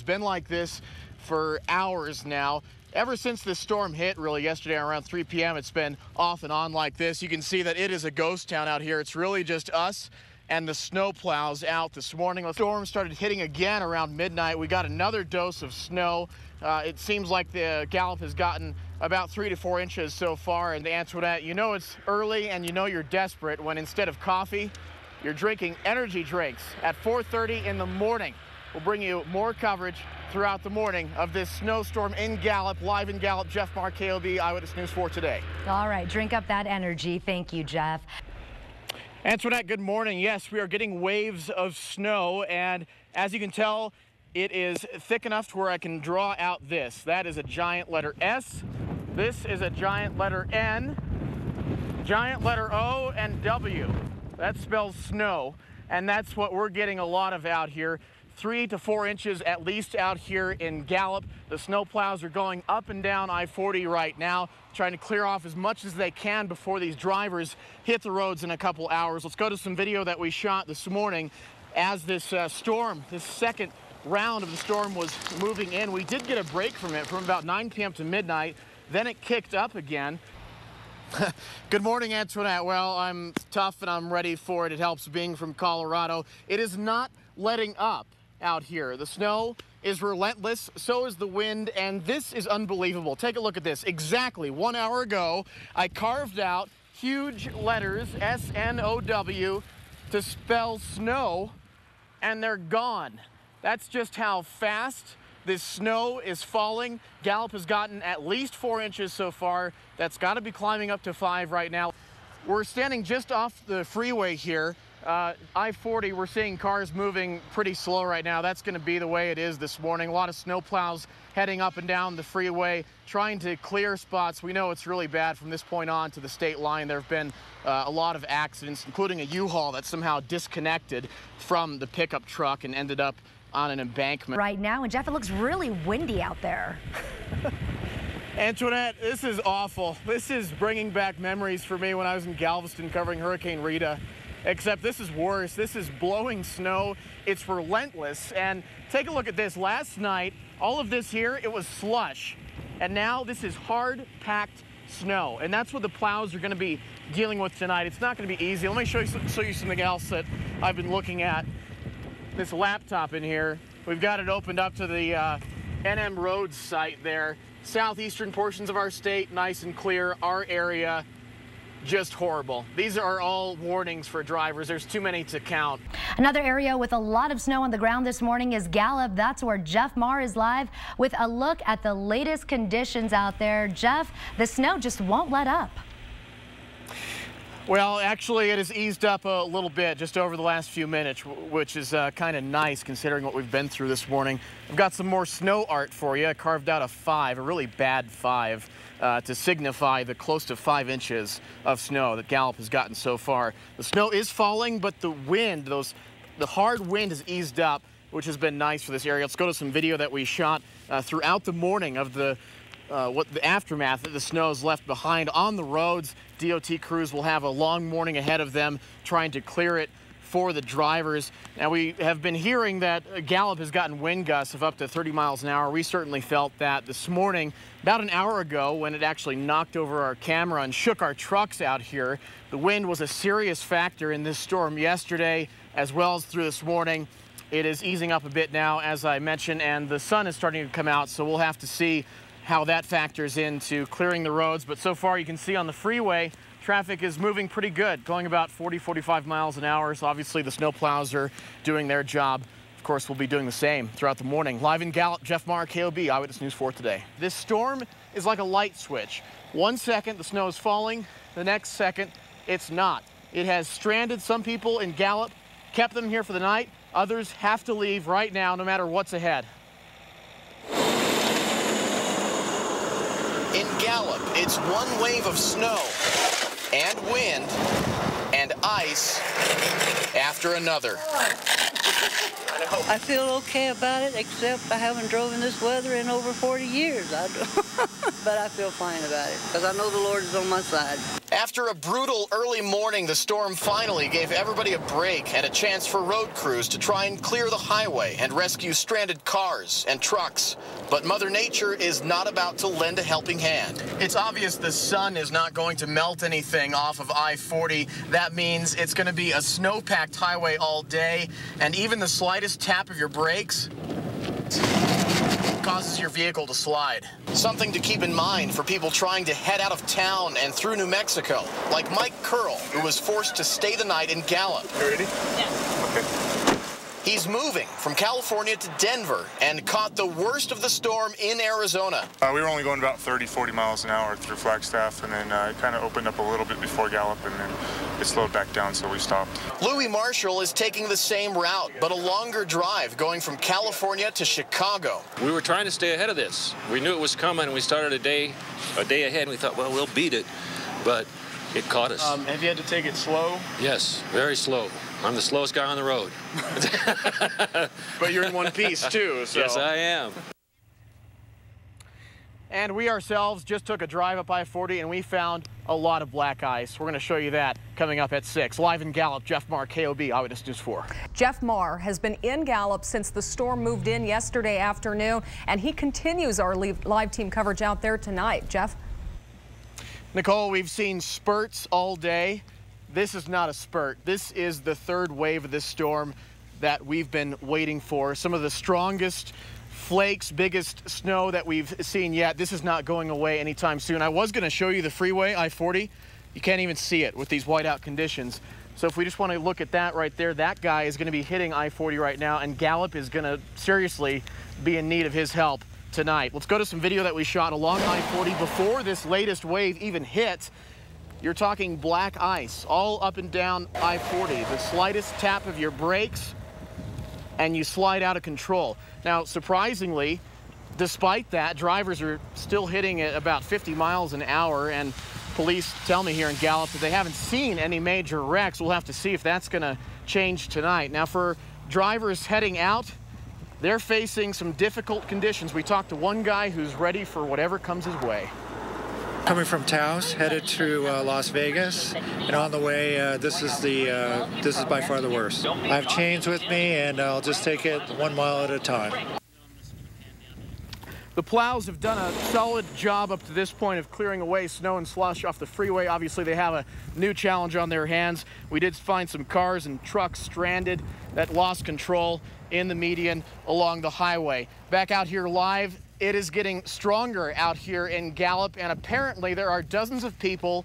It's been like this for hours now. Ever since this storm hit, really, yesterday around 3 p.m., it's been off and on like this. You can see that it is a ghost town out here. It's really just us and the snow plows out this morning. The storm started hitting again around midnight. We got another dose of snow. It seems like the Gallup has gotten about 3 to 4 inches so far. And Antoinette, you know it's early and you know you're desperate when instead of coffee, you're drinking energy drinks at 4:30 in the morning. We'll bring you more coverage throughout the morning of this snowstorm in Gallup. Live in Gallup, Jeff Mark, KOB Eyewitness News 4 today. All right, drink up that energy. Thank you, Jeff. Antoinette, good morning. Yes, we are getting waves of snow, and as you can tell, it is thick enough to where I can draw out this. That is a giant letter S. This is a giant letter N, giant letter O, and W. That spells snow, and that's what we're getting a lot of out here. 3 to 4 inches at least out here in Gallup. The snow plows are going up and down I-40 right now, trying to clear off as much as they can before these drivers hit the roads in a couple hours. Let's go to some video that we shot this morning as this storm, this second round of the storm was moving in. We did get a break from it from about 9 p.m. to midnight. Then it kicked up again. Good morning, Antoinette. Well, I'm tough and I'm ready for it. It helps being from Colorado. It is not letting up out here. The snow is relentless, so is the wind, and this is unbelievable. Take a look at this. Exactly 1 hour ago, I carved out huge letters, S-N-O-W, to spell snow, and they're gone. That's just how fast this snow is falling. Gallup has gotten at least 4 inches so far. That's got to be climbing up to 5 right now. We're standing just off the freeway here. I-40, we're seeing cars moving pretty slow right now. That's going to be the way it is this morning. A lot of snow plows heading up and down the freeway, trying to clear spots. We know it's really bad from this point on to the state line. There have been a lot of accidents, including a U-Haul that somehow disconnected from the pickup truck and ended up on an embankment. Right now, and Jeff, it looks really windy out there. Antoinette, this is awful. This is bringing back memories for me when I was in Galveston covering Hurricane Rita. Except this is worse. This is blowing snow. It's relentless. And take a look at this. Last night, all of this here, it was slush. And now this is hard packed snow. And that's what the plows are going to be dealing with tonight. It's not going to be easy. Let me show you something else that I've been looking at. This laptop in here. We've got it opened up to the NM Roads site there. Southeastern portions of our state, nice and clear. Our area, just horrible. These are all warnings for drivers. There's too many to count. Another area with a lot of snow on the ground this morning is Gallup. That's where Jeff Marr is live with a look at the latest conditions out there. Jeff, the snow just won't let up. Well, actually, it has eased up a little bit just over the last few minutes, which is kind of nice considering what we've been through this morning. I've got some more snow art for you. I carved out a 5, a really bad 5, to signify the close to 5 inches of snow that Gallup has gotten so far. The snow is falling, but the wind, the hard wind has eased up, which has been nice for this area. Let's go to some video that we shot throughout the morning of the aftermath that the snow is left behind on the roads. DOT crews will have a long morning ahead of them trying to clear it for the drivers. Now, we have been hearing that Gallup has gotten wind gusts of up to 30 miles an hour. We certainly felt that this morning, about an hour ago, when it actually knocked over our camera and shook our trucks out here. The wind was a serious factor in this storm yesterday as well as through this morning. It is easing up a bit now, as I mentioned, and the sun is starting to come out, so we'll have to see how that factors into clearing the roads. But so far, you can see on the freeway, traffic is moving pretty good, going about 40-45 miles an hour. So obviously the snow plows are doing their job. Of course, we'll be doing the same throughout the morning. Live in Gallup, Jeff Marr, KOB Eyewitness News 4 today. This storm is like a light switch. 1 second, the snow is falling. The next second, it's not. It has stranded some people in Gallup, kept them here for the night. Others have to leave right now, no matter what's ahead. In Gallup, it's one wave of snow and wind and ice after another. I feel okay about it, except I haven't driven this weather in over 40 years. But I feel fine about it, because I know the Lord is on my side. After a brutal early morning, the storm finally gave everybody a break and a chance for road crews to try and clear the highway and rescue stranded cars and trucks. But Mother Nature is not about to lend a helping hand. It's obvious the sun is not going to melt anything off of I-40. That means it's going to be a snow-packed highway all day, and even the slightest tap of your brakes causes your vehicle to slide. Something to keep in mind for people trying to head out of town and through New Mexico, like Mike Curl, who was forced to stay the night in Gallup. You ready? Yeah. Okay. He's moving from California to Denver and caught the worst of the storm in Arizona. We were only going about 30, 40 miles an hour through Flagstaff, and then it kind of opened up a little bit before Gallup, and then it slowed back down, so we stopped. Louis Marshall is taking the same route, but a longer drive going from California to Chicago. We were trying to stay ahead of this. We knew it was coming, and we started a day ahead, and we thought, well, we'll beat it, but it caught us. Have you had to take it slow? Yes, very slow. I'm the slowest guy on the road. But you're in one piece, too, so. Yes, I am. And we ourselves just took a drive up I-40, and we found a lot of black ice. We're going to show you that coming up at 6. Live in Gallup, Jeff Marr, KOB, Eyewitness News 4. Jeff Marr has been in Gallup since the storm moved in yesterday afternoon, and he continues our live team coverage out there tonight. Jeff? Nicole, we've seen spurts all day. This is not a spurt. This is the third wave of this storm that we've been waiting for. Some of the strongest flakes, biggest snow that we've seen yet. This is not going away anytime soon. I was going to show you the freeway, I-40. You can't even see it with these whiteout conditions. So if we just want to look at that right there, that guy is going to be hitting I-40 right now, and Gallup is going to seriously be in need of his help tonight. Let's go to some video that we shot along I-40 before this latest wave even hit. You're talking black ice all up and down I-40. The slightest tap of your brakes and you slide out of control. Now, surprisingly, despite that, drivers are still hitting at about 50 miles an hour, and police tell me here in Gallup that they haven't seen any major wrecks. We'll have to see if that's going to change tonight. Now, for drivers heading out, they're facing some difficult conditions. We talked to one guy who's ready for whatever comes his way. Coming from Taos, headed to Las Vegas, and on the way, this is by far the worst. I have chains with me, and I'll just take it 1 mile at a time. The plows have done a solid job up to this point of clearing away snow and slush off the freeway. Obviously, they have a new challenge on their hands. We did find some cars and trucks stranded that lost control in the median along the highway. Back out here live, it is getting stronger out here in Gallup, and apparently there are dozens of people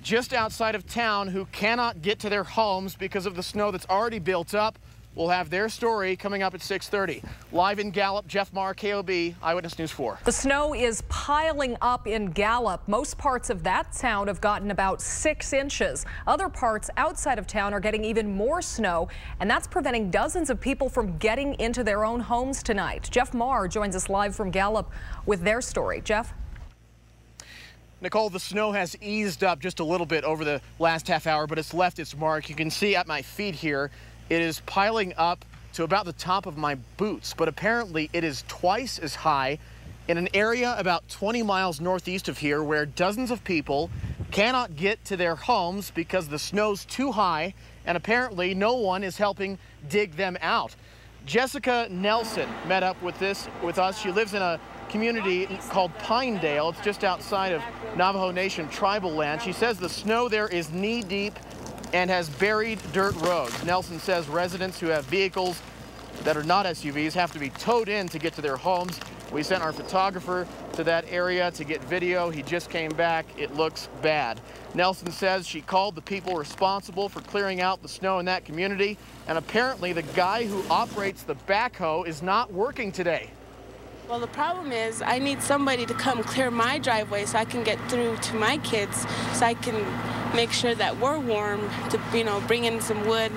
just outside of town who cannot get to their homes because of the snow that's already built up. We'll have their story coming up at 6:30. Live in Gallup, Jeff Marr, KOB, Eyewitness News 4. The snow is piling up in Gallup. Most parts of that town have gotten about 6 inches. Other parts outside of town are getting even more snow, and that's preventing dozens of people from getting into their own homes tonight. Jeff Marr joins us live from Gallup with their story. Jeff? Nicole, the snow has eased up just a little bit over the last half hour, but it's left its mark. You can see at my feet here, it is piling up to about the top of my boots, but apparently it is twice as high in an area about 20 miles northeast of here where dozens of people cannot get to their homes because the snow's too high, and apparently no one is helping dig them out. Jessica Nelson met up with us. She lives in a community called Pinedale. It's just outside of Navajo Nation tribal land. She says the snow there is knee-deep and has buried dirt roads. Nelson says residents who have vehicles that are not SUVs have to be towed in to get to their homes. We sent our photographer to that area to get video. He just came back. It looks bad. Nelson says she called the people responsible for clearing out the snow in that community, and apparently the guy who operates the backhoe is not working today. Well, the problem is I need somebody to come clear my driveway so I can get through to my kids, so I can make sure that we're warm to, bring in some wood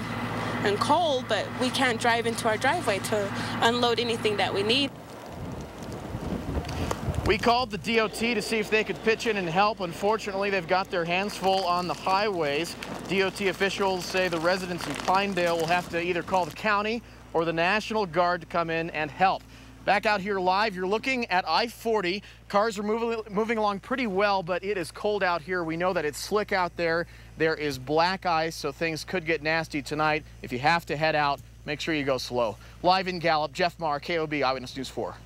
and coal, but we can't drive into our driveway to unload anything that we need. We called the DOT to see if they could pitch in and help. Unfortunately, they've got their hands full on the highways. DOT officials say the residents in Pinedale will have to either call the county or the National Guard to come in and help. Back out here live, you're looking at I-40. Cars are moving along pretty well, but it is cold out here. We know that it's slick out there. There is black ice, so things could get nasty tonight. If you have to head out, make sure you go slow. Live in Gallup, Jeff Marr, KOB Eyewitness News 4.